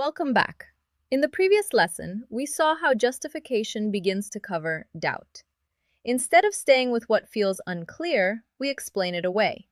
Welcome back. In the previous lesson, we saw how justification begins to cover doubt. Instead of staying with what feels unclear, we explain it away.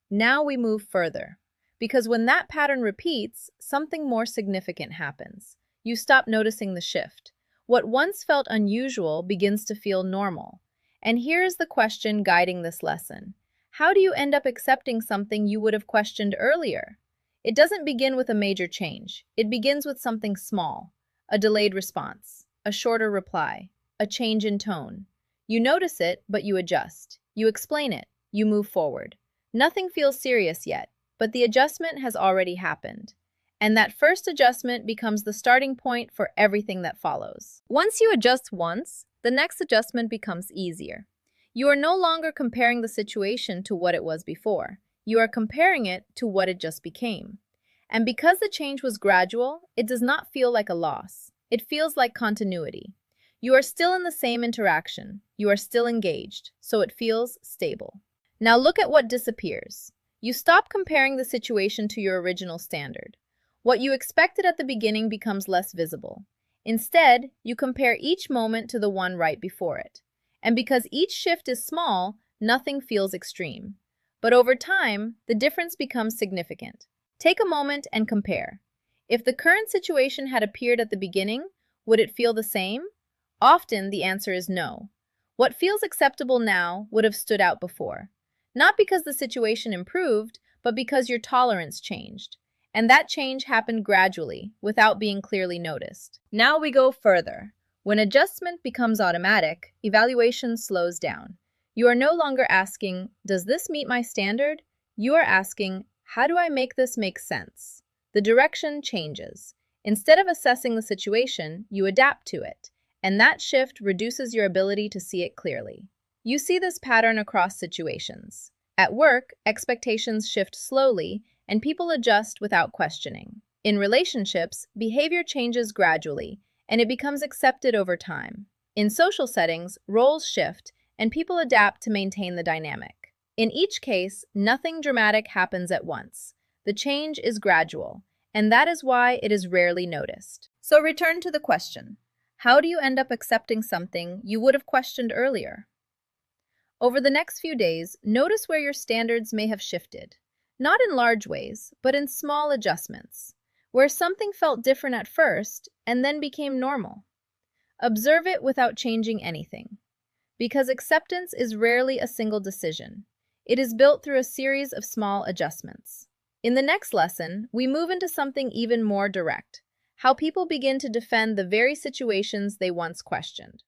Now we move further, because when that pattern repeats, something more significant happens. You stop noticing the shift. What once felt unusual begins to feel normal. And here's the question guiding this lesson. How do you end up accepting something you would have questioned earlier? It doesn't begin with a major change. It begins with something small, a delayed response, a shorter reply, a change in tone. You notice it, but you adjust. You explain it. You move forward. Nothing feels serious yet, but the adjustment has already happened. And that first adjustment becomes the starting point for everything that follows. Once you adjust once, the next adjustment becomes easier. You are no longer comparing the situation to what it was before. You are comparing it to what it just became. And because the change was gradual, it does not feel like a loss. It feels like continuity. You are still in the same interaction. You are still engaged, so it feels stable. Now look at what disappears. You stop comparing the situation to your original standard. What you expected at the beginning becomes less visible. Instead, you compare each moment to the one right before it. And because each shift is small, nothing feels extreme. But over time, the difference becomes significant. Take a moment and compare. If the current situation had appeared at the beginning, would it feel the same? Often, the answer is no. What feels acceptable now would have stood out before. Not because the situation improved, but because your tolerance changed. And that change happened gradually, without being clearly noticed. Now we go further. When adjustment becomes automatic, evaluation slows down. You are no longer asking, does this meet my standard? You are asking, how do I make this make sense? The direction changes. Instead of assessing the situation, you adapt to it, and that shift reduces your ability to see it clearly. You see this pattern across situations. At work, expectations shift slowly, and people adjust without questioning. In relationships, behavior changes gradually, and it becomes accepted over time. In social settings, roles shift, and people adapt to maintain the dynamic. In each case, nothing dramatic happens at once. The change is gradual, and that is why it is rarely noticed. So return to the question. How do you end up accepting something you would have questioned earlier? Over the next few days, notice where your standards may have shifted. Not in large ways, but in small adjustments, where something felt different at first and then became normal. Observe it without changing anything. Because acceptance is rarely a single decision. It is built through a series of small adjustments. In the next lesson, we move into something even more direct, how people begin to defend the very situations they once questioned.